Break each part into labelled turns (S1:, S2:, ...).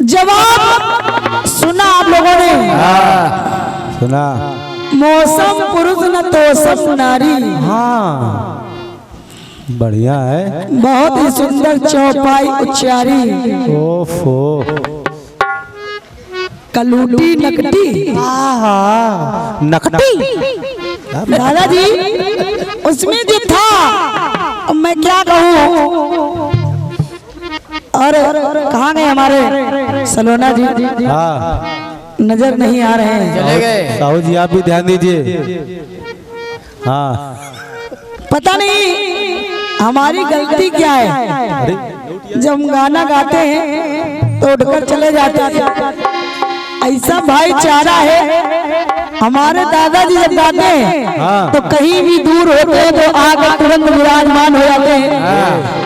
S1: जवाब सुना आप लोगों ने?
S2: सुना।
S1: मौसम पुरुष न तोसम नारी।
S2: हाँ बढ़िया है,
S1: बहुत ही सुंदर चौपाई उच्चारी।
S2: ओफो
S1: कलूटी नकटी।
S2: नकटी
S1: दादाजी उसमें जो था अब मैं क्या कहूँ। और कहाँ गए हमारे सलोना जी?
S2: हाँ
S1: नजर नहीं आ रहे हैं।
S3: चले गए।
S2: साहू जी आप भी ध्यान दीजिए। हाँ
S1: पता नहीं हमारी गलती क्या है। जब हम गाना गाते हैं तो उठकर चले जाते हैं। ऐसा भाईचारा है। हमारे दादाजी जब गाते हैं तो कहीं भी दूर होते हैं तो आकर तुरंत विराजमान हो जाते हैं।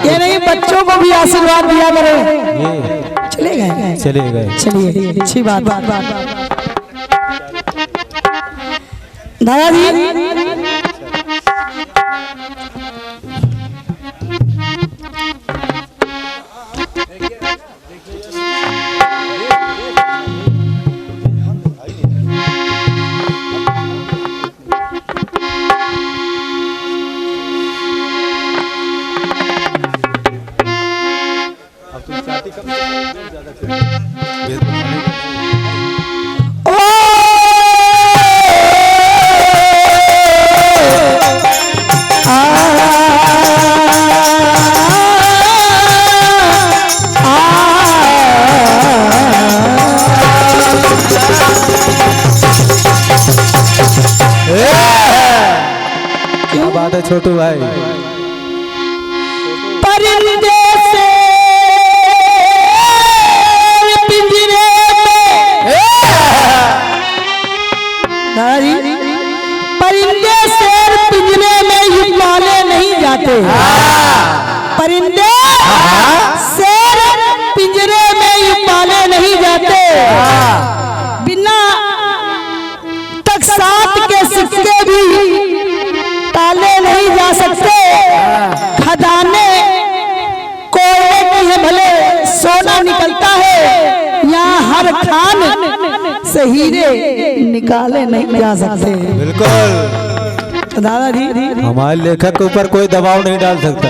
S1: ये नहीं बच्चों को भी आशीर्वाद दिया करें। चले गए?
S2: चले गए।
S1: चलिए अच्छी बात। दादाजी
S2: क्या बात है छोटू भाई।
S1: परिंदे से पिंजरे में। दादाजी परिंदे से पिंजरे में यूं पाले नहीं जाते। परिंदे शेर पिंजरे में यूं पाले नहीं जाते। बिना टकसाल के सिक्के भी ताले नहीं जा सकते। खदाने कोयले की है भले सोना निकलता है। यहाँ हर खान से हीरे निकाले नहीं जा सकते।
S2: बिल्कुल।
S1: तो दादाजी
S2: हमारे लेखक के ऊपर कोई दबाव नहीं डाल सकता।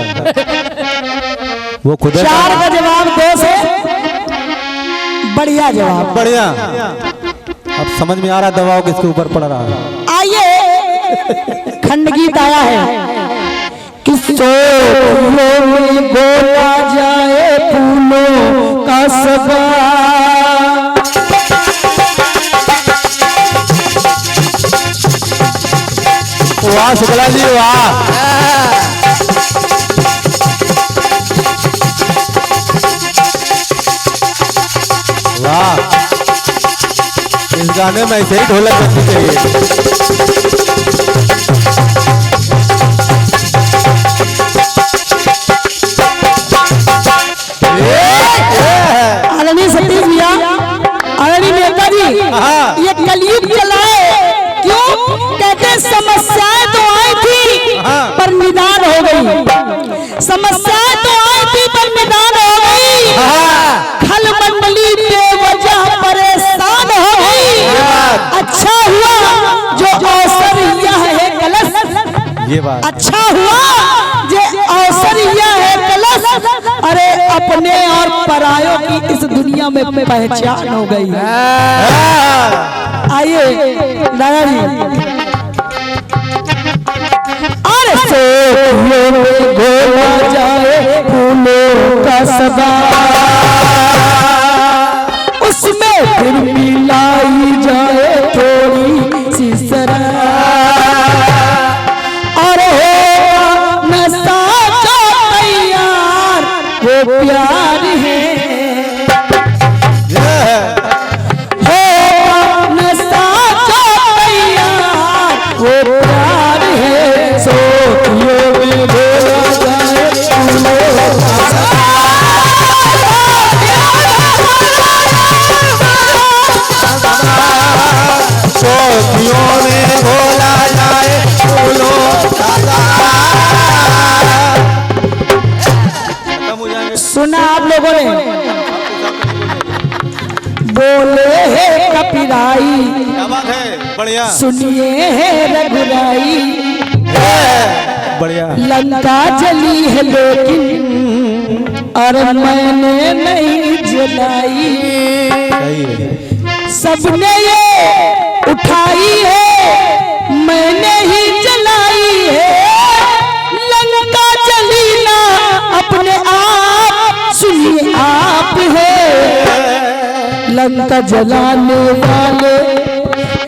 S2: वो खुद
S1: 4 का जवाब 2 से बढ़िया जवाब।
S2: बढ़िया। अब समझ में आ रहा दबाव किसके ऊपर पड़ रहा है।
S1: आइए खंड गीत आया है। किसको फूलों में बोला जाए फूलों का सबा।
S2: वाह शुक्ला जी वाह। वाह इस गाने में ऐसे ही ढोलक बजनी चाहिए।
S1: आदरणीय सतीश भैया, आदरणीय नेता जी, ये कलयुग चलाए क्यों? कहते समस्याएं तो आई थी पर निदान हो गई। समस्याएं तो आई थी पर निदान हो गई। खल मंडली बेवजह परेशान हो गई। अच्छा हुआ जो अवसर यह है कलश।
S2: ये बात
S1: अच्छा हुआ जो अवसर यह है कलश। अरे अपने और परायों की इस दुनिया में पहचान हो गई। आइए दादाजी। अरे फूलों में घोला जाए फूलों का सबा। उसमें फिर मिलाई जाए थोड़ी सी सरा। और हो नशा जो तैयार वो प्यार है। हो नशा जो तैयार
S2: बढ़िया
S1: सुनिए है रघुराई,
S2: बढ़िया
S1: लंका जली है लेकिन और मैंने नहीं जलाई।
S2: सही है।
S1: सबने ये उठाई है मैंने ही जलाई है, लंका जली ना अपने आप, सुनिए आप है लंका जलाने वाले,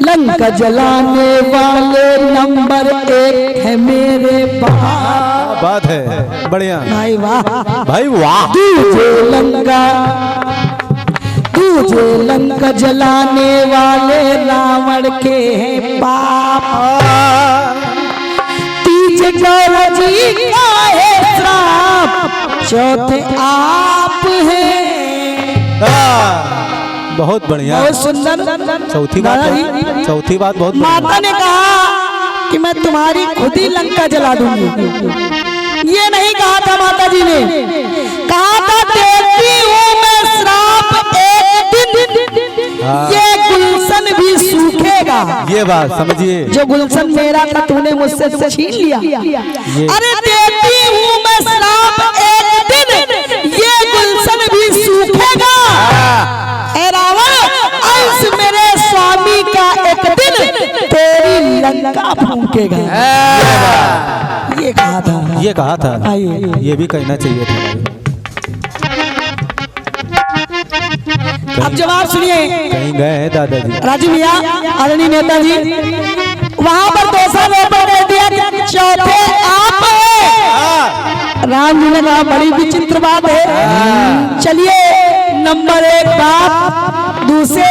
S1: लंका जलाने वाले नंबर 1 है मेरे बाप।
S2: बात है बढ़िया
S1: भाई वाह,
S2: भाई वाह।
S1: दूजे लंका जलाने वाले रावण के हैं बाप। तीजे गौरव जी का है श्राप, चौथे आप हैं।
S2: बहुत बढ़िया,
S1: बहुत सुंदर।
S2: चौथी बात बहुत
S1: माता ने कहा कि मैं तुम्हारी खुद ही लंका जला दूंगी। ये नहीं कहा था माता जी ने, कहा था देती हूँ मैं श्राप एक दिन ये गुलशन भी सूखेगा।
S2: ये बात समझिए,
S1: जो गुलशन मेरा था तूने मुझसे छीन लिया। अरे देती हूँ मैं श्राप एक दिन ये गुलशन भी सूखेगा। रावण मेरे स्वामी का एक दिन तेरी लंका फूकेगा। ये कहा था
S2: ये भी कहना चाहिए था।
S1: अब जवाब सुनिए।
S2: कहीं गए हैं दादाजी?
S1: राजू भैया, आदरणीय नेताजी, वहां पर दूसरा पेपर दे दिया कि चौथे आप हैं। राम जी ने कहा बड़ी विचित्र बात है। चलिए नंबर 1 बाप, दूसरे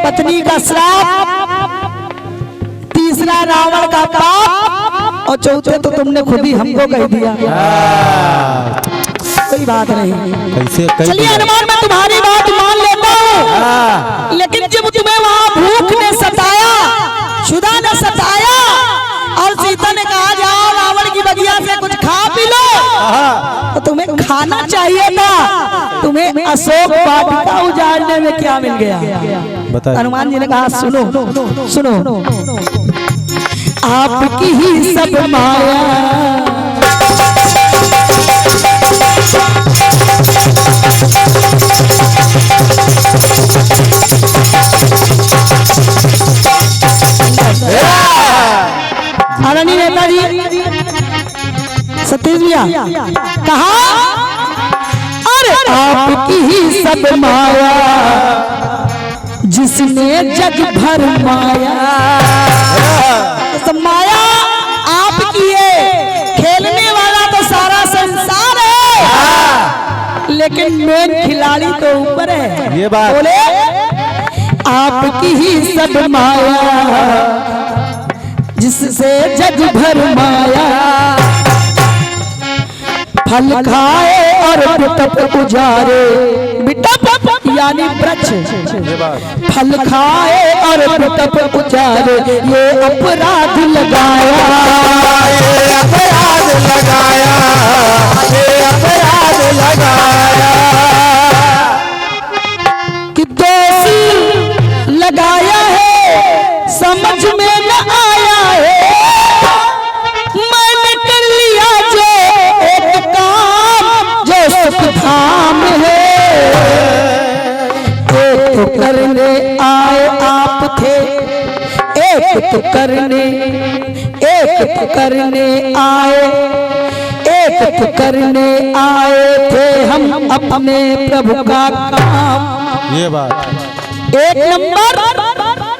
S1: पत्नी का श्राप, तीसरा रावण का पाप और चौथे तो तुमने खुद ही हमको कह दिया। कोई बात नहीं।
S2: कैसे
S1: चलिए हनुमान मैं तुम्हारी बात मान लेता हूँ, लेकिन जब तुम्हें वहाँ भूख ने सताया, क्षुधा ने सताया और सीता ने कहा जाओ रावण की बगिया से कुछ खा पी लो, तो तुम्हें खाना चाहिए था। तुम्हें अशोक वाटिका उजाड़ने में क्या मिल गया? हनुमान जी ने कहा सुनो सुनो, आपकी ही सब माया, आदरणीय नेताजी सतीश भैया कहा, अरे आपकी ही सब माया जिसने जग भर माया। सब माया आपकी है, खेलने वाला तो सारा संसार है, लेकिन मेन खिलाड़ी तो ऊपर है।
S2: ये बात
S1: बोले आपकी ही सब माया जिससे जग भर माया, फल खाए और बिटप उजारे, बिटप यानी वृक्ष, फल खाए और बिटप उजारे, ये अपराध लगाया,
S2: ये अपराध लगाया, ये अपराध लगाया
S1: कि दोषी लगाया है समझ में न आया है, मैंने कर लिया जो एक काम जो सुख धाम है। एक तो करने आए आप थे, एक तो करने आए, एक तो करने आए थे हम अपने प्रभु का काम।
S2: ये बात
S1: एक नंबर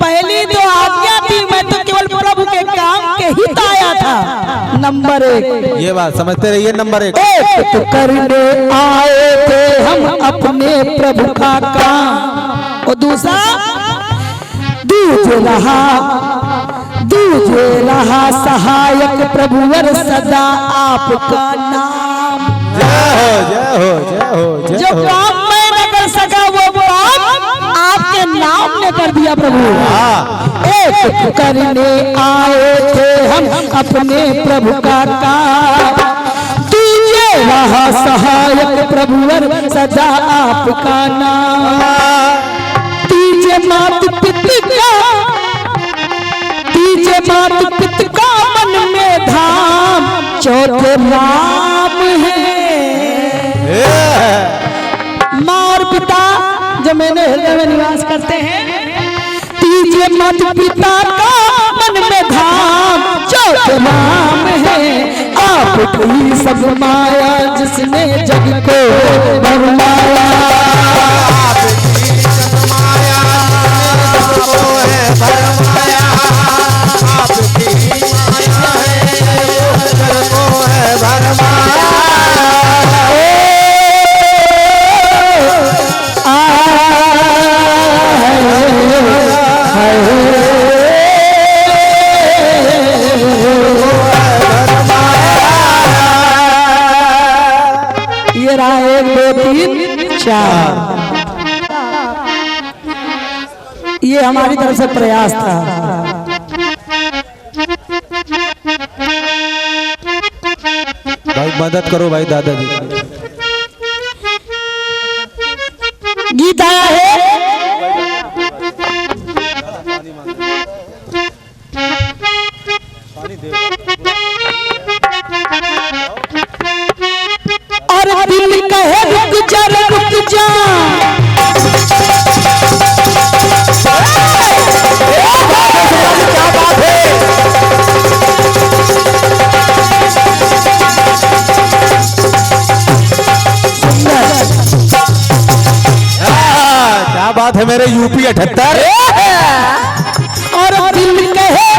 S1: पहली जो आज्ञा थी, मैं तो केवल प्रभु के काम के ही आया था। नंबर 1
S2: ये बात समझते रहिए। नंबर 1
S1: एक तो करने आए थे हम अपने प्रभु का काम, और दूसरा दूजे रहा सहायक प्रभुवर सदा आपका नाम।
S2: जय हो
S1: जो काम मैं न कर सका वो काम आपके नाम ने कर दिया प्रभु। एक करने आए थे हम अपने प्रभु का काम, दूजे रहा सहायक प्रभुवर सदा आपका नाम। तीजे मात पिता तीजे मात पिता का मन में धाम, चौथे राम है। माँ और पिता जो मेरे हृदय में निवास करते हैं, तीजे मात पिता का मन में धाम, चौथे राम है। आप ही सब माया जिसने जग को भरमाया, ये हमारी तरफ से प्रयास था।
S2: भाई मदद करो भाई दादाजी।
S1: गीत आया है और दिल कहे रुक जा रुक जा,
S2: क्या बात है मेरे यूपी 78।
S1: और दिल कहे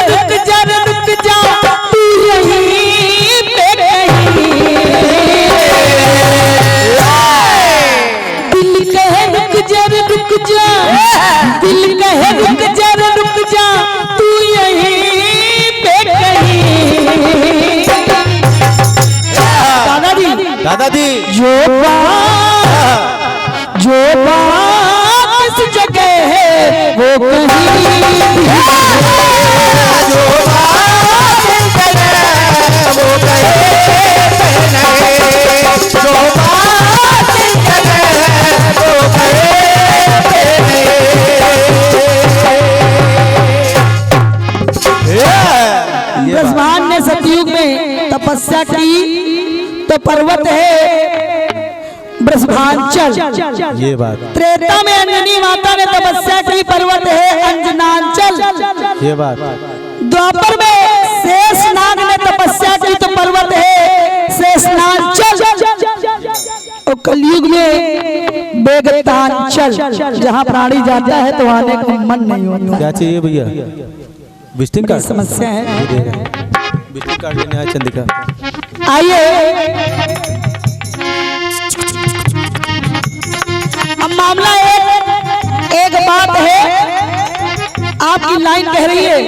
S1: रुक जा तू यहीं पे कहीं, दिल कहे रुक जा दिल कहे रुक जा तू यहीं पे कहीं।
S2: दादाजी
S1: जो बात इस जगह है वो कहीं ब्रह्मांड ने सतयुग में तपस्या की तो पर्वत है ब्रह्मांचल।
S2: ये बात।
S1: त्रेता में अंजनी माता ने तपस्या की, पर्वत है अंजनांचल।
S2: ये बात।
S1: द्वापर में शेषनाग ने तपस्या की तो पर्वत है शेषनांचल। और कलयुग में बेगतांचल, जहाँ प्राणी जाता है तो आने को मन नहीं होता।
S2: क्या चाहिए भैया? विजिटिंग कार्ड
S1: समस्या है।
S2: विजिटिंग कार्ड लेने आए चंदिका।
S1: आइए अब मामला एक बात है, आपकी लाइन कह रही है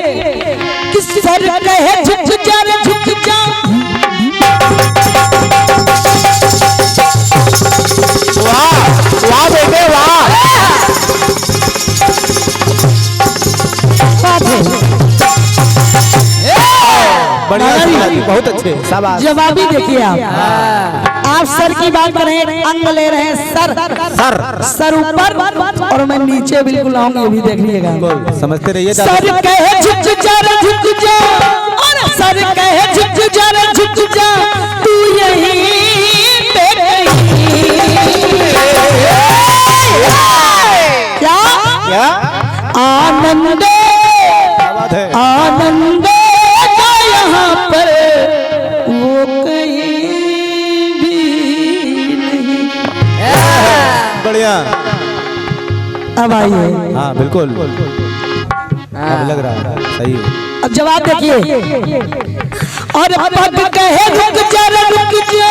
S1: कि सर कहे झुक जा रे झुक जा,
S2: वाह वाह बेटे वाह। बढ़िया, बहुत अच्छे, शाबाश।
S1: जवाबी देखिए आप सर की बात कर रहे हैं, अंग ले रहे हैं सर ऊपर और मैं नीचे बिल्कुल आऊंगी, ये भी देख लीजिएगा।
S2: समझते रहिए।
S1: सर कहे झुक जा रे झुक जा, और सर कहे झुक जा रे झुक जा तू यहीं पे कहीं। क्या आनंद आनंद यहाँ पर वो कहीं भी नहीं।
S2: बढ़िया।
S1: अब आइए।
S2: हाँ बिल्कुल, अब लग रहा है सही है।
S1: अब जवाब देखिए। और पग कहे रुक जा रुक जा,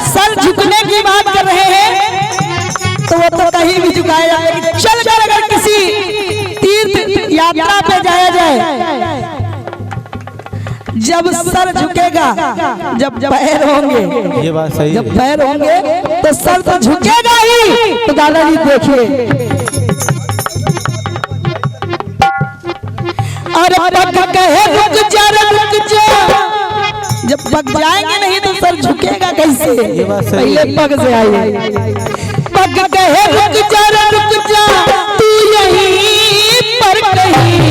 S1: सर झुकने की बात कर रहे हैं तो वो तो कहीं भी झुकाया जाए। चल कर अगर किसी तीर्थ यात्रा पे जाया जाए, जब सर झुकेगा, जब पैर होंगे,
S2: ये बात सही
S1: जब
S2: है।
S1: पैर होंगे तो सर तो झुकेगा ही। तो दादाजी देखिए, और पग कहे रुक जा रुक जा, जब पक जाएंगे नहीं तो सर झुकेगा कैसे?
S2: ये बात सही
S1: पहले
S2: है।
S1: पग से आइए। पग कहे रुक जा तू यहीं पर कहीं,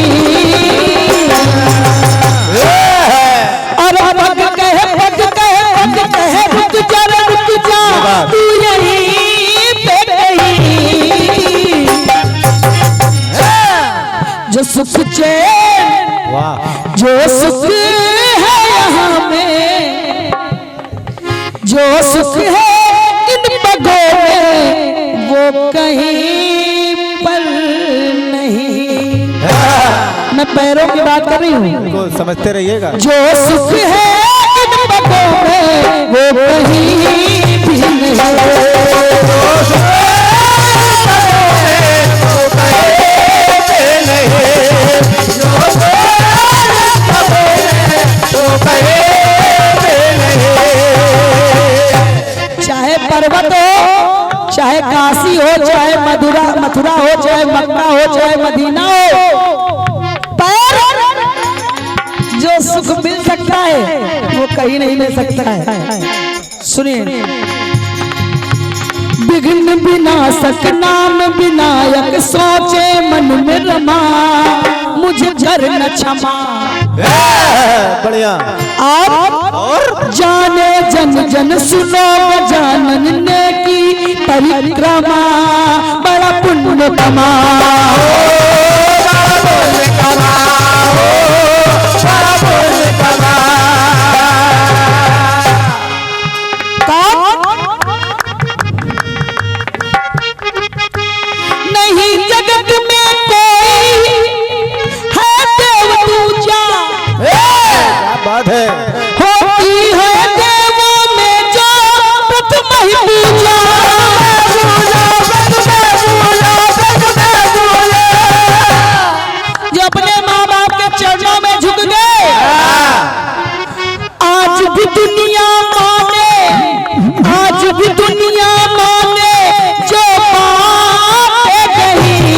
S1: और पग कहे रुक जा तू यहीं पे कहीं। जो सुख चैन
S2: वाह
S1: जो सुख है यहाँ में, जो सुख है इन पगों में, वो कहीं पर नहीं। मैं पैरों की बात कर रही हूँ।
S2: को समझते रहिएगा।
S1: जो सुख है इन पगों में, वो कहीं भी नहीं। चाहे पर्वत हो, चाहे काशी हो, चाहे मथुरा हो, चाहे मक्का हो, चाहे मदीना हो, पर जो सुख मिल सकता है वो कहीं नहीं मिल सकता है। सुनिए, विघ्न विनाशक नाम विनायक, सोचे मन में रमा, मुझे घर न क्षमा।
S2: बढ़िया।
S1: और जाने जन जन सुनो गजानन ने की परिक्रमा, बड़ा पुण्य कमाओ, बड़ा पुण्य कमाओ, बड़ा पुण्य कमाओ। नहीं जगत में कोई है देव पूजा,
S2: बात है।
S1: होती है देवों में जो प्रथम ही पूजा। जो अपने माँ बाप के चरणों में झुक गए, आज भी दुनिया माने, आज भी दुनिया माने जो बातें कही।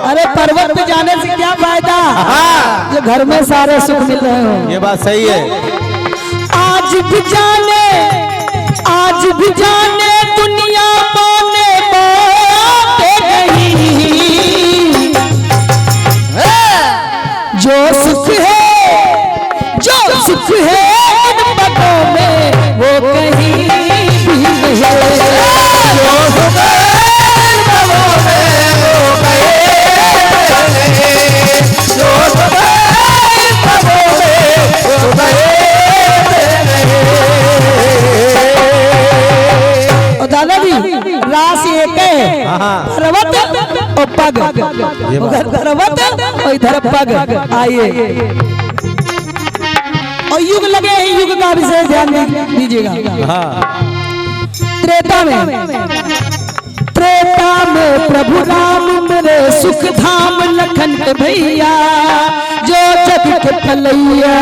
S1: अरे पर्वत पे जाने से क्या फायदा, जो घर में सारे सुख मिल रहे हो।
S2: ये बात सही है।
S1: आज भी जाने दुनिया माने बातें कही। जो सुख है इन पगों में, वो कहीं भी नहीं। जो सुख है इन पगों में, वो कहीं जो सुख है इन पगों में, वो कहीं नहीं। और दादाजी राशि एक है, पर्वत और पग, उधर पर्वत और इधर पग। आइए, और युग लगे हैं, युग का विशेष ध्यान दीजिएगा। त्रेता में प्रभु राम मेरे सुख धाम, लखन के भैया जो जग के पलैया।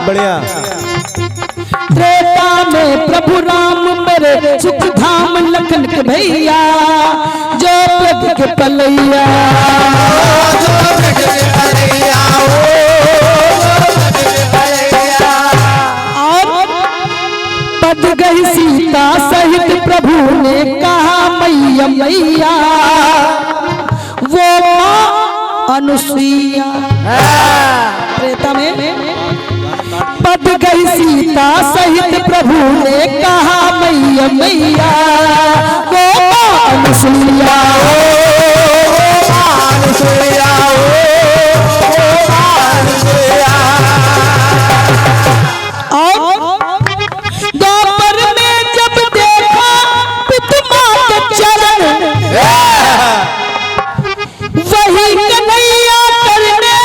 S2: बढ़िया।
S1: त्रेता में प्रभु राम मेरे सुख धाम, लखन के भैया जो जग के पलैया। पद गई सीता सहित प्रभु ने कहा मैया मैया, वो मां अनुसुईया। त्रेता में पद गई सीता सहित प्रभु ने कहा मैया मैया, वो मां अनुसुईया। दोपहर में जब देखा पिता के चरण, वही कन्हैया करने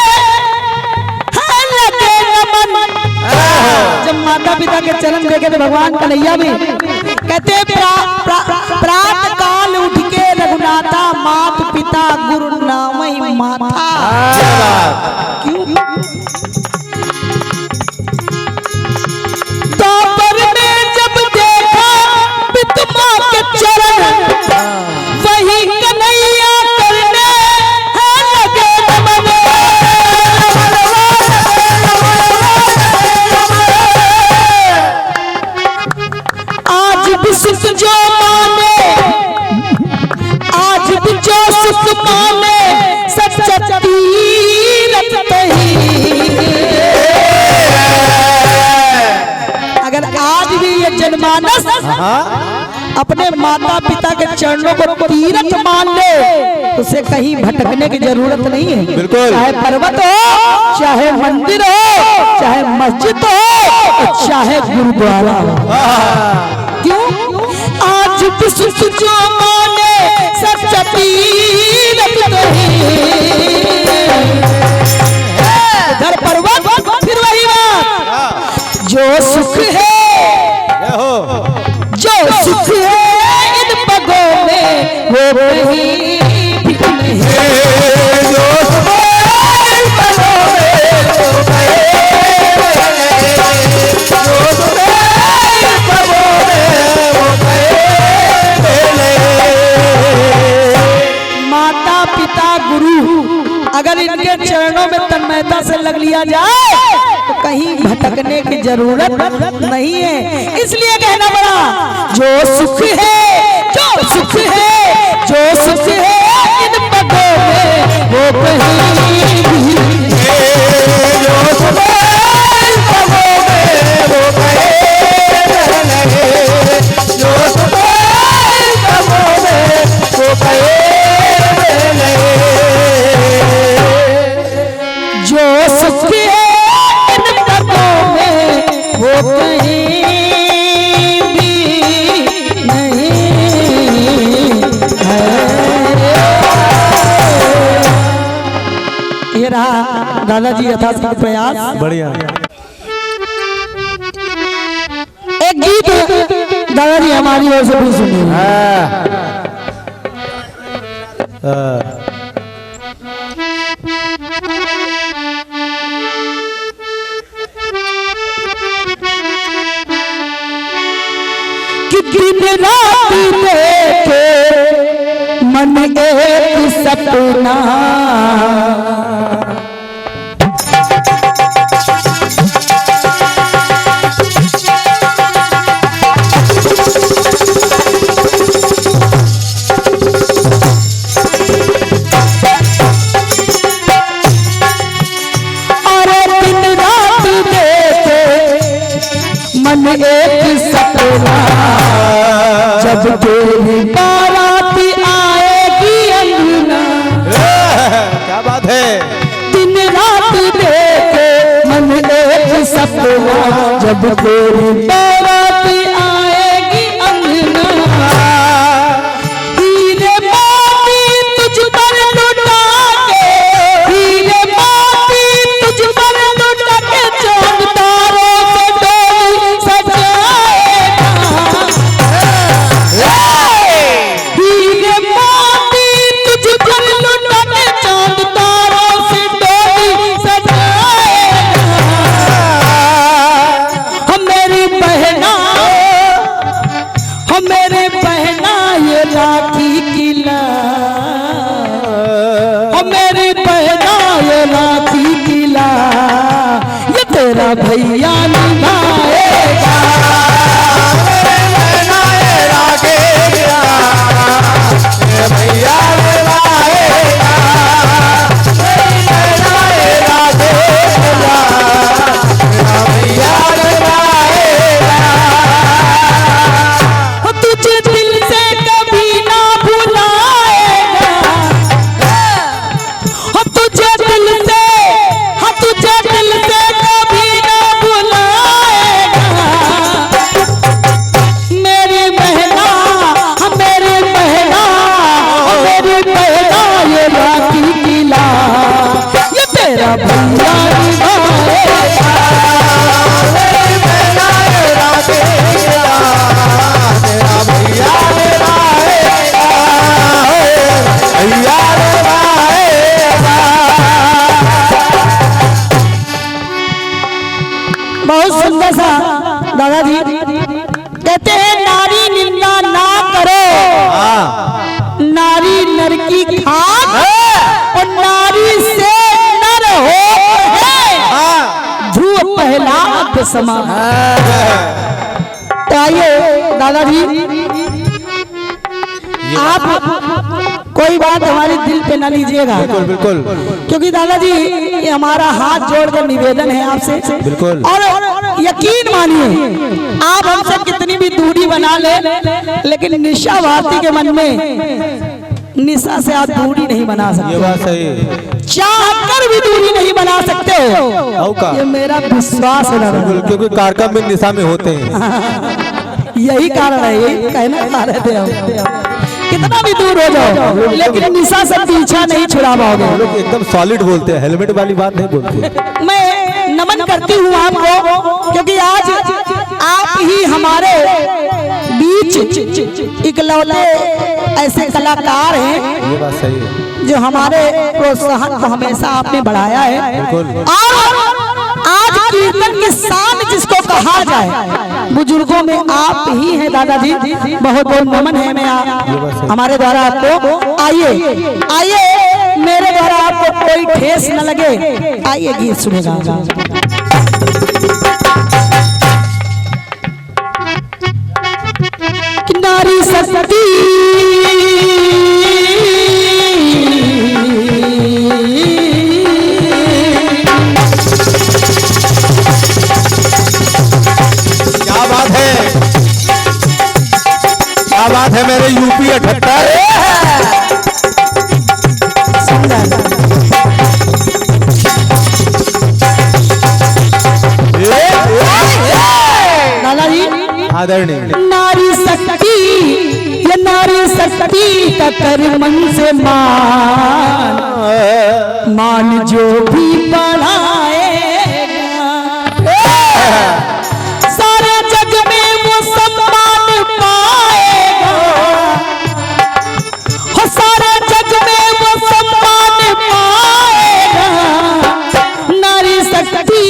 S1: लगे नमन। जब माता पिता के चरण देखे तो भगवान कन्हैया भी कहते प्रात काल उठ के रघुनाथा, मात पिता गुरु नाम ही माथा। क्यों? दोपहर में जब देखा पिता के चरण, वही कन्हैया करने लगे नमन। सुख जो माने, आज भी जो सुख माने सच्चा तीरथ नहीं। अगर आज भी ये जनमानस अपने माता पिता के चरणों को तीरथ मान ले, उसे कहीं भटकने की जरूरत नहीं है।
S2: बिल्कुल।
S1: चाहे पर्वत हो, चाहे मंदिर हो, चाहे मस्जिद हो, चाहे गुरुद्वारा हो। क्यों? आज भी सुख जो माने सच्चा तीरथ नहीं। इधर पर्वत, फिर वही बात, जो सुख है, जो सुख है इन पगों में वो कहीं भी नहीं। जो सुख है इन पगों में वो कहीं भी नहीं। जो सुख है इन पगों में वो कहीं भी नहीं। माता पिता गुरु अगर इनके चरणों में तन्मयता से लग लिया जाए तो कहीं भटकने की जरूरत नहीं है। इसलिए कहना पड़ा, जो सुख है, जो सुख है, जो सुख है इन पगों में वो कहीं भी नहीं। जो सुख है इन पगों में वो कहीं भी नहीं। जो सुख है इन पगों में वो कहीं भी नहीं। जो सुख है इन पगों में वो कहीं भी नहीं है। ये रहा दादाजी यथाशक्ति प्रयास।
S2: बढ़िया।
S1: एक गीत दादाजी हमारी ओर से भी सुनिए। कि दिन रात देखे मन एक सपना, अरे दिन रात देखे मन एक सपना, जब तेरी बारात आएगी अंगना।
S2: क्या बात है।
S1: दिन रात देखे मन एक सपना, जब तेरी बारात आएगी अंगना। हीरे मोती तुझ पर लुटा के, हीरे मोती तुझ पर लुटा के चांद तारों से डोली सजाएगा। हीरे मोती तुझ पर लुटा के चांद तारों से डोली सजाएगा। हम मेरी बहना, हम मेरे बहना ये राखी की लाज, हम मेरी बहना ये राखी की लाज, ये तेरा भैया निभाएगा।
S2: बहना ये राखी की लाज, ये भैया निभाएगा। मेरी बहना ये राखी की लाज, मेरा भैया निभाएगा।
S1: तुझे दिल से कभी ना भुलाएगा, तुझे दिल से, तुझे दिल से कभी ना भुलाएगा। मेरी बहना, मेरी बहना, मेरी बहना ये राखी की लाज, ये तेरा भैया निभाएगा।
S2: मेरी बहना ये राखी की लाज, मेरा भैया निभाएगा। भैया निभाएगा।
S1: बहुत सुंदर सा दादाजी कहते हैं, नारी निंदा ना करो, नारी नर की खाक और नारी से नर हो है ध्रुव पहला समान। तो आइए दादाजी आप कोई बात हमारे दिल पे ना लीजिएगा,
S2: बिल्कुल बिल्कुल
S1: क्योंकि दादाजी ये हमारा हाथ जोड़कर निवेदन है आपसे।
S2: बिल्कुल।
S1: और यकीन मानिए आप हमसे कितनी भी दूरी बना ले, लेकिन निशा भारती के मन में निशा से आप दूरी नहीं बना सकते।
S2: ये बात सही है।
S1: चाहकर भी दूरी नहीं बना सकते
S2: आओ का?
S1: ये मेरा विश्वास है दादा,
S2: क्योंकि कारकम भी निशा में होते हैं।
S1: यही कारण है, यही कहना चाह रहे थे हम। कितना भी दूर हो जाओ लेकिन निशा से पीछा नहीं छुड़ा पाओगे।
S2: लोग एकदम सॉलिड बोलते हैं, हेलमेट वाली बात नहीं बोलते।
S1: मैं नमन करती हूँ आपको, क्योंकि आज आप ही हमारे बीच इकलौते ऐसे कलाकार हैं,
S2: ये बात सही है,
S1: जो हमारे प्रोत्साहन को हमेशा आपने बढ़ाया है। और आज कीर्तन की शान जिसको कहा जाए बुजुर्गों में आप ही हैं दादाजी। बहुत बहुत नमन है मैं हमारे द्वारा आपको। आइए आइए, मेरे द्वारा आपको कोई ठेस न लगे, आइए गीत सुनेगा। नारी शक्ति
S2: बात है मेरे यूपी 78
S1: दादाजी।
S2: आदरणीय
S1: नारी शक्ति, ये नारी शक्ति का कर मन से मान जो भी बढ़ाएगा, सारे जग में वो सम्मान पाएगा। हो सारे जग में वो सम्मान पाएगा। नारी शक्ति,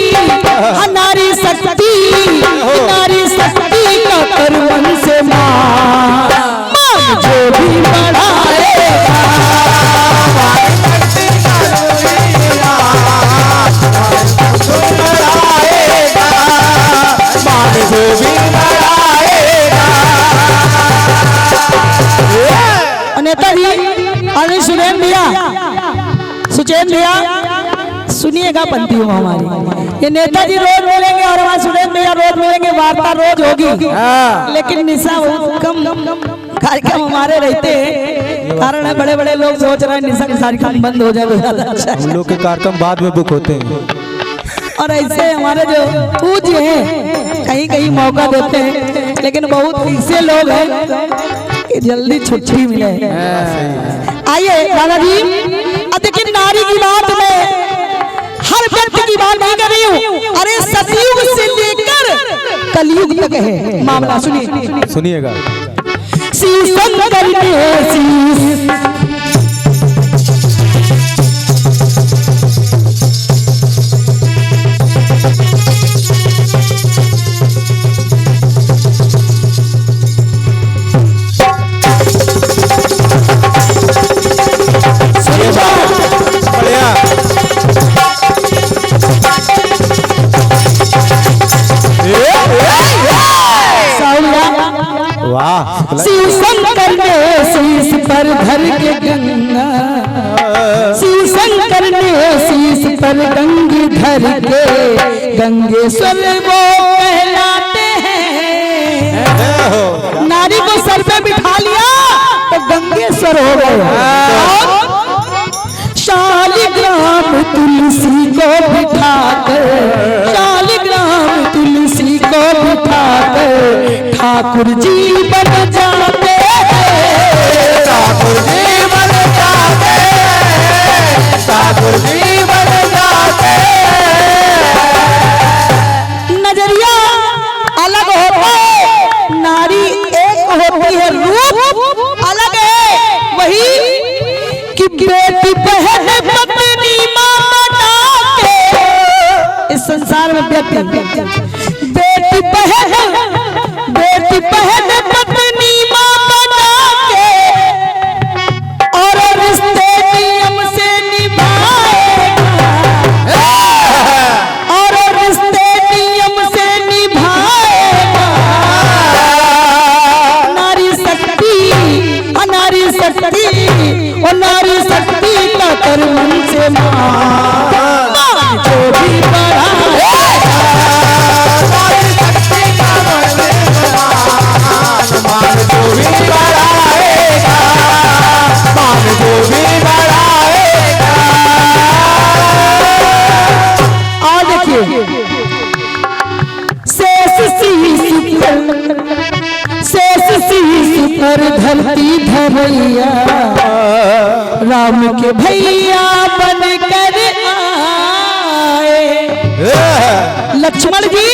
S1: नारी शक्ति, नारी शक्ति का कर मन से मान जो भी बढ़ाएगा। नेताजी अरे सुरेन भैया, सुचैन भैया सुनिएगा पंक्तियों हमारी। ये नेताजी रोज मिलेंगे और हमारे सुरेन भैया रोज मिलेंगे, वार्ता रोज होगी, लेकिन निशा बहुत कम कार्यक्रम हमारे रहते हैं। कारण है बड़े बड़े लोग सोच रहे हैं निशा के कार्यक्रम बंद हो जाए,
S2: हम लोग के कार्यक्रम बाद में बुक होते हैं।
S1: और ऐसे हमारे जो पूज्य हैं कहीं कहीं मौका देते हैं, लेकिन बहुत ऐसे लोग हैं कि जल्दी छुट्टी मिले। आइए दादाजी, देखिए नारी की बात में हर व्यक्ति की बात नहीं कर रही हूँ, अरे सतयुग से लेकर कलयुग तक है मामला। सुनिए
S2: सुनिएगा।
S1: शीश शिव शंकर ने शीश पर धर के गंगा, शिव शंकर ने शीश पर गंगे धर के गंगेश्वर वो कहलाते हैं। नारी को सर पे बिठा लिया तो गंगेश्वर हो गए। शालिग्राम तुलसी को बिठाकर, शालिग्राम तुलसी को बिठाकर ठाकुर जी बन जाते हैं। ठाकुर जी बन जाते हैं। ठाकुर जी बन जाते हैं। नजरिया अलग होता है, नारी एक होती है, रूप अलग है। वही कि बेटी बहन पत्नी मां बना के इस संसार में व्यक्ति बेटी बहन पत्नी मां बना के और रिश्ते नियम से निभाएगा, और रिश्ते नियम से निभाएगा। पर धरती धरैया राम के भैया बन कर आए। लक्ष्मण जी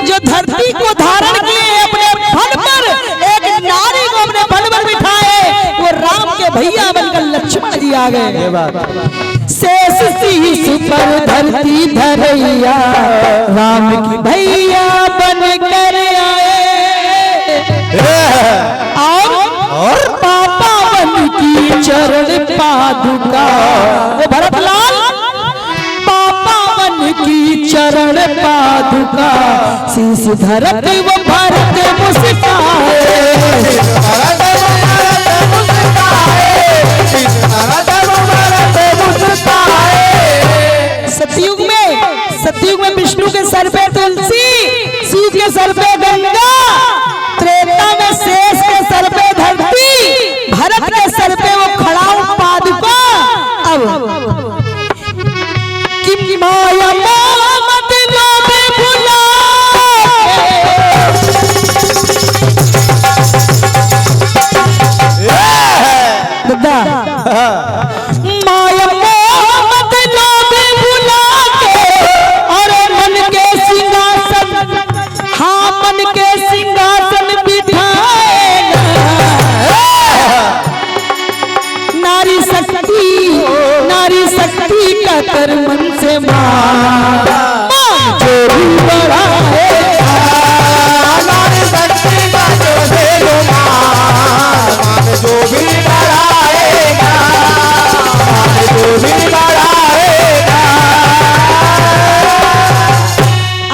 S1: जो धरती को धारण किए अपने फन पर, एक नारी को अपने फन पर बिठाए, वो राम के भैया बनकर लक्ष्मण जी आ गए। शेष शीश पर धरती धरैया राम की भैया बन कर आए। और पापा बन की चरण पादुका, वो भरतलाल पापा बन की चरण पादुका, शीश धरत वो भरत मुस्काए। सतयुग में विष्णु के सर पे तुलसी, शिव के सर पे गंगा, त्रेता में शेष के सर पे धरती, भरत के सर पे वो खड़ा पादुका। अब कि माया मत लोभे भुला, दादा माया मत लोभे भुला के, और मन के सिंहासन, हाँ मन के सिंहासन बिठाएगा। नारी शक्ति का कर मन से मान जो भी बढ़ाएगा। नारी शक्ति का जो मान जो भी बढ़ाएगा, जो भी बढ़ाएगा।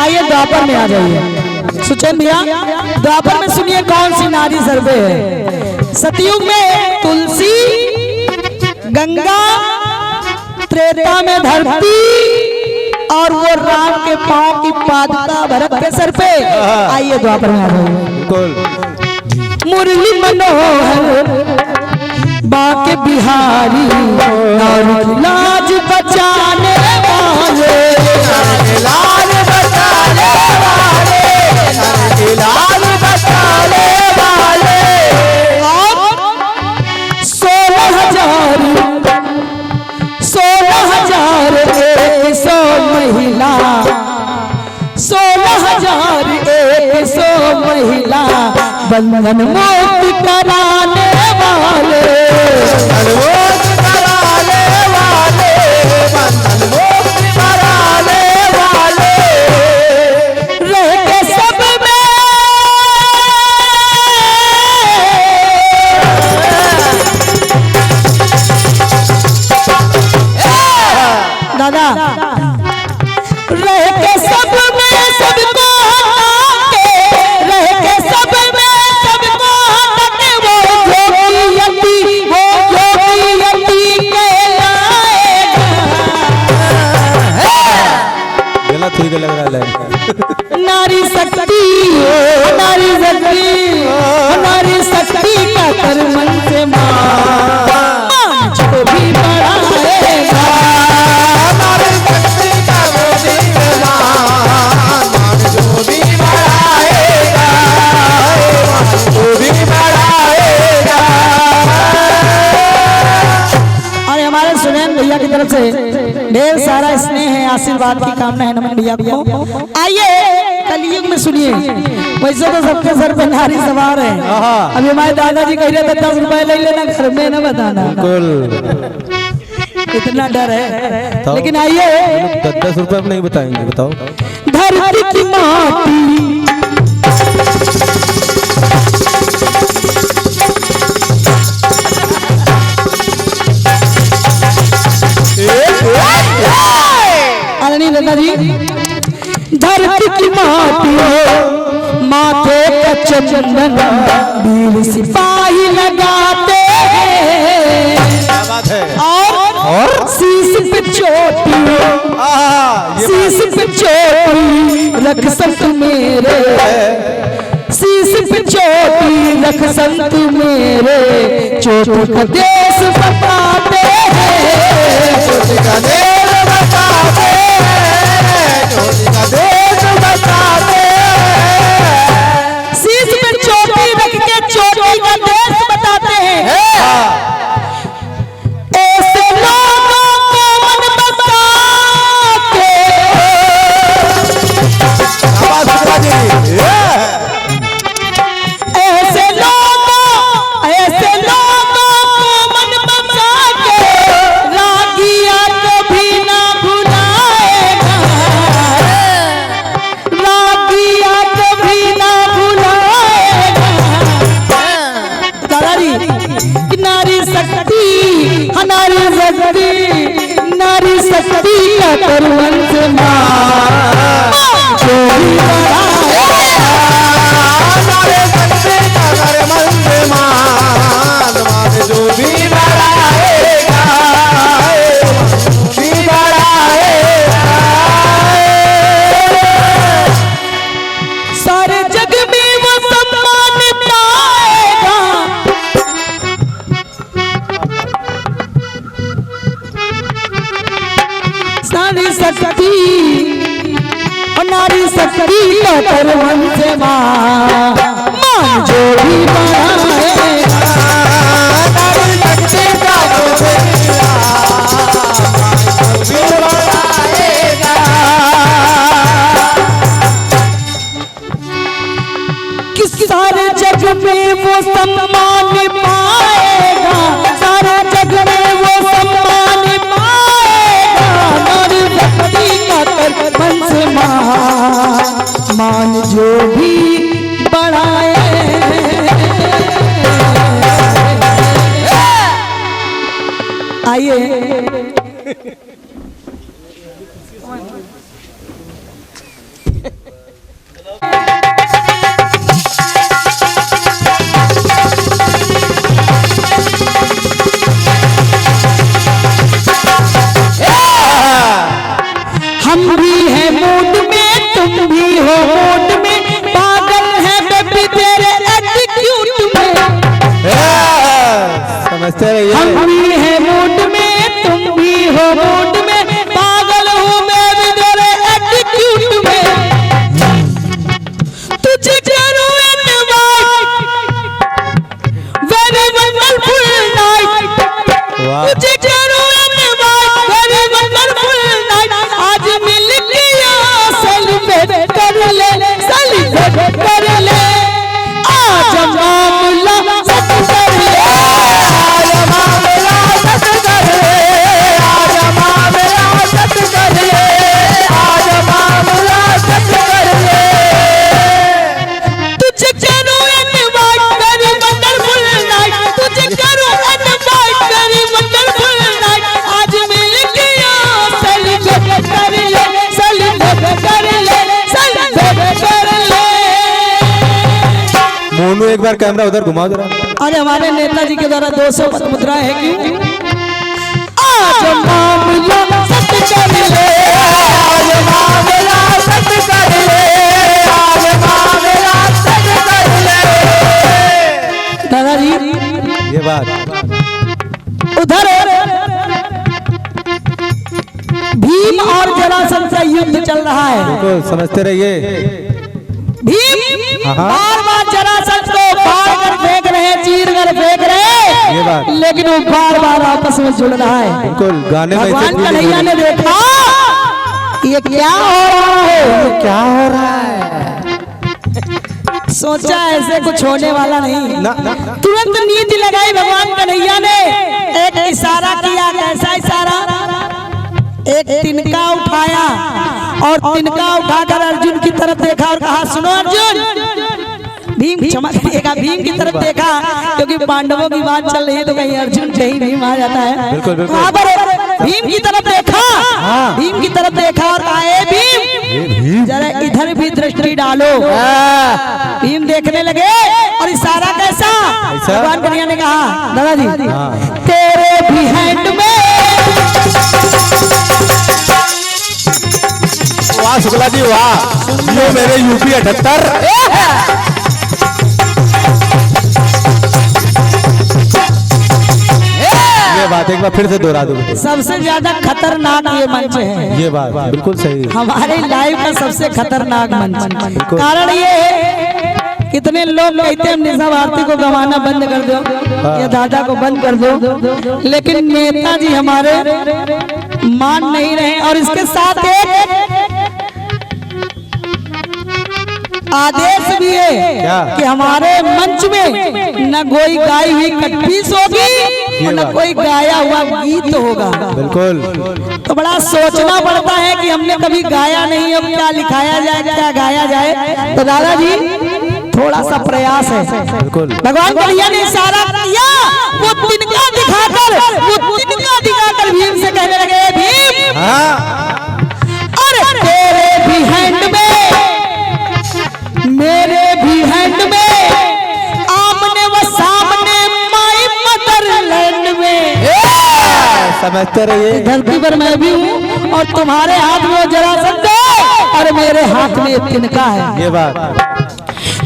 S1: आइए द्वापर में आ जाइए सुचेन भैया। द्वापर में सुनिए कौन सी नारी सर पे है। सतयुग में तुलसी, गंगा, त्रेता में धरती, और वो राम के पांव की पादुका भरत के सर पे। आइए द्वापर में आ जाइए। मुरली मनोहर बाके बिहारी, नारी की लाज बचाने वाले, लाज बचाने वाले, लाज बचाने वाले। और 16,100 महिला, 16,100 महिला बंधन मुक्त कराने वाले, बंधन मुक्त कराने वाले, बंधन मुक्त कराने वाले। रह के सब में दादा, रह के सब में सबको हटाके, रह के सब में सबको हटाके, वो योगी कहलाएगा।
S2: ठीक लग रहा है।
S1: नारी शक्ति, नारी शक्ति, नारी शक्ति का कर मन से मान जो भी बढ़ाएगा। नारी शक्ति का वो भी मान जो भी बढ़ाएगा, जो भी बढ़ाएगा। और हमारे सुनैन भैया की तरफ से ढेर सारा स्नेह है, आशीर्वाद की कामना है नमन भैया को। आइए कलयुग में सुनिए। वैसे तो सबके सर पे नारी सवार है। अभी हमारे दादाजी कह रहे थे 10 रुपए ले लेना, घर में न बताना। इतना डर है। लेकिन आइए
S2: 10 रुपए में नहीं बताएंगे, बताओ।
S1: धरती की माटी, दादाजी धरती की माटी, माथे पे चंदन वीर सिपाही लगाते हैं, और शीश पे चोटी, शीश पे चोटी रख संत मेरे, शीश पे चोटी रख संत मेरे, चोटी का देश बताते हैं, चोटी का देश बताते हैं, चोटी का देश बताते हैं। शीश पे चोटी रख के चोटी का ऐसे लोगों को मन बसा के, ऐसे लोगों को मन बसा के रागिया कभी ना भुलाएगा, रागिया कभी ना भुलाएगा। दादाजी नारी शक्ति, नारी शक्ति, नारी शक्ति का तरवंश मां जो भी
S2: जो भी बढ़ाएगा, भी बढ़ाएगा।
S1: सारे जग में वो सम्मान पाएगा, सारी शक्ति और नारी शक्ति का तरवंश मां जो भी बढ़ाएगा,
S2: नारी शक्ति का जो भी बढ़ाएगा।
S1: किस सारे जग में वो सम्मान पाएगा, सारे जग में वो सम्मान पाएगा। नारी शक्ति का तरवंश मान जो भी बढ़ाए। आइए हम भी हैं मूड में, तुम भी हो मूड में, पागल है बेबी तेरे एटीट्यूड में।
S2: समझते रहिए।
S1: हम भी हैं मूड में, तुम भी हो मूड में, पागल हूँ मैं भी तेरे एटीट्यूड में। तुझे करूँ इनवाइट, वेरी वंडरफुल नाइट। तुझे करूँ इनवाइट, वेरी वंडरफुल नाइट। आज मिल गया सेलिब्रेट कर ले, सेलिब्रेट कर ले। आज मामला सच कर ले, आज मामला सच कर ले, आज मामला सच कर ले, आज मामला सच कर ले। तुझे करूँ इनवाइट, वेरी वंडरफुल नाइट। तुझे करूँ इनवाइट, वेरी वंडरफुल नाइट। आज मिल गया सेलिब्रेट कर ले, सेलिब्रेट कर ले, सेलिब्रेट कर ले।
S2: मोनू एक बार कैमरा उधर घुमाओ जरा।
S1: अरे हमारे नेताजी के द्वारा 200 पद मुद्राएं है क्यों? आज मामला सच कर ले, आज मामला सच कर ले, आज मामला सच कर ले। दादाजी
S2: ये बात
S1: उधर भीम और जरासंध का युद्ध चल रहा है।
S2: बिल्कुल समझते रहिए।
S1: भीम
S2: हाँ।
S1: बार बार जरासंध को फाड़ कर फेंक रहे हैं, चीर कर फेंक रहे
S2: ये बात।
S1: हैं, लेकिन वो बार बार आपस में जुड़ रहा है।
S2: बिल्कुल गाने में
S1: भगवान कन्हैया ने देखा ये क्या हो रहा है, ये क्या हो रहा है। सोचा ऐसे कुछ होने वाला नहीं,
S2: ना, ना।
S1: तुरंत नीति लगाई भगवान कन्हैया ने। एक इशारा किया, कैसा इशारा? एक तिनका उठाया और तिनका उठाकर अर्जुन की तरफ देखा और कहा, सुनो अर्जुन। भीम क्षमा करिएगा, भीम की तरफ देखा क्योंकि पांडवों की बात चल रही है तो कहीं अर्जुन कहीं भीम आ जाता है।
S2: बिल्कुल बिल्कुल।
S1: वहां पर भीम की तरफ देखा, भीम की तरफ देखा और कहा, ए भीम जरा इधर भी दृष्टि डालो। भीम देखने लगे और इशारा कैसा? भगवान कन्हैया ने कहा, दादाजी तेरे भी हैंड में।
S2: वाह शुक्ला जी वाह, ये मेरे यूपी 78। ये बात एक बार फिर से दोहरा दो।
S1: सबसे ज्यादा खतरनाक ये मंच है।
S2: ये बात बिल्कुल सही।
S1: हमारे लाइव का सबसे खतरनाक मंच। कारण ये है कितने लोग कहते हैं निशा भारती को गवाना बंद कर दो या दादा को बंद कर दो, लेकिन नेताजी हमारे मान नहीं रहे। और इसके साथ एक आदेश भी है कि हमारे मंच में न कोई गाई हुई कटपीस होगी और न कोई गाया हुआ गीत होगा।
S2: बिल्कुल।
S1: तो बड़ा सोचना पड़ता है कि हमने कभी गाया नहीं, अब क्या लिखाया जाए, क्या गाया जाए। तो दादाजी थोड़ा सा प्रयास है।
S2: बिल्कुल।
S1: भगवान कन्हैया ने इशारा किया, वो तिनका दिखाकर भीम से कहने लगे, भीम अरे तेरे भी हैंड में मेरे भी हैंड में, आमने व सामने माई मदरलैंड में।
S2: समझते रहिए,
S1: धरती पर मैं भी हूँ और तुम्हारे हाथ में जरासंध है और मेरे हाथ में तिनका है।
S2: ये बात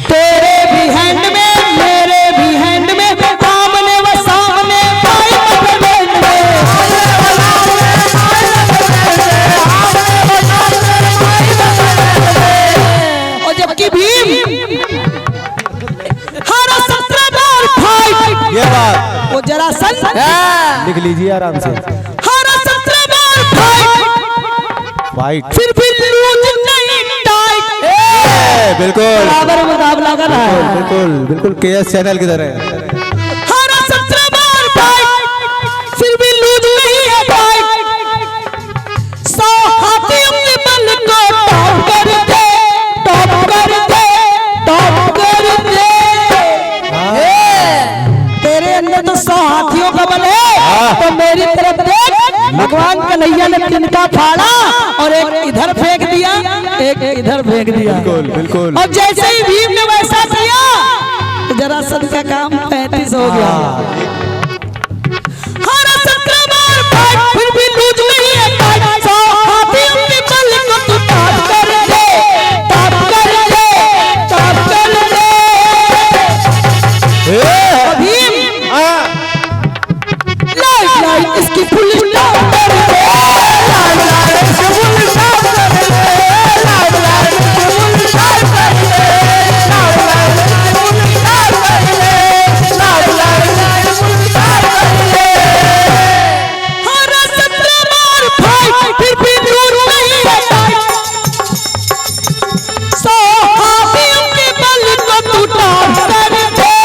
S1: तेरे भी हैंड में मेरे भी हैंड में, आमने व सामने माई मदरलैंड में। और जबकि भीम हर 17 बार फाइट,
S2: ये बात
S1: वो जरासंध
S2: लिख लीजिए आराम से।
S1: हर 17 बार
S2: फाइट
S1: फिर भी लूज नहीं टाइट।
S2: बिल्कुल
S1: बराबर मुकाबला कर रहा है।
S2: बिल्कुल बिल्कुल केएस चैनल की तरह।
S1: हर 17 बार फाइट फिर भी लूज नहीं है टाइट। 100 हाथियों के बल को टॉप कर दे, टॉप कर दे, टॉप कर दे। तेरे अंदर तो 100 हाथियों का बल है, तो मेरी तरफ देख। भगवान कन्हैया ने तिनका फाड़ा और एक इधर फेंक दिया, एक इधर फेंक दिया।
S2: बिल्कुल बिल्कुल।
S1: और जैसे ही भीम ने वैसा किया, जरासंध का काम 35 हो गया। हर 17 बार फाइट फिर भी लूज नहीं है टाइट। 100 हाथियों के बल को तू टॉप कर दे, टॉप कर दे, टॉप कर दे। भीम लाइट लाइट इसकी फुल स्टॉप कर दे, लाइट लाइट इसकी फुल स्टॉप कर दे, लाइट लाइट इसकी फुल स्टॉप कर दे, लाइट लाइट इसकी फुल स्टॉप कर दे, लाइट लाइट इसकी फुल स्टॉप कर दे। हर 17 बार फाइट फिर भी दूर नहीं है टाइट। 100 हाथियों के बल को तू टॉप कर दे,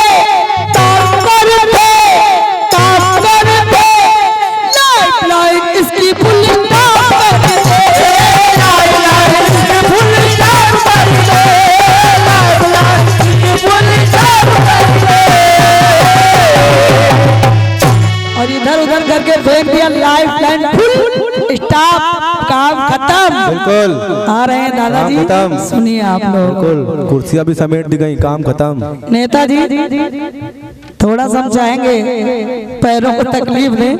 S1: टॉप कर दे, टॉप कर दे। लाइट लाइट इसकी फुल स्टॉप कर दे, लाइट लाइट इसकी फुल स्टॉप कर दे, लाइट लाइट इसकी फुल स्टॉप कर दे। और इधर उधर करके फेंक दिया, लाइफ लाइन फुल स्टॉप, काम खत्म।
S2: बिल्कुल।
S1: आ रहे हैं दादाजी,
S2: काम खत्म।
S1: सुनिए आप लोग।
S2: बिल्कुल। कुर्सियां भी समेट दी गई, काम खत्म।
S1: नेताजी थोड़ा समझाएंगे, पैरों को तकलीफ नहीं।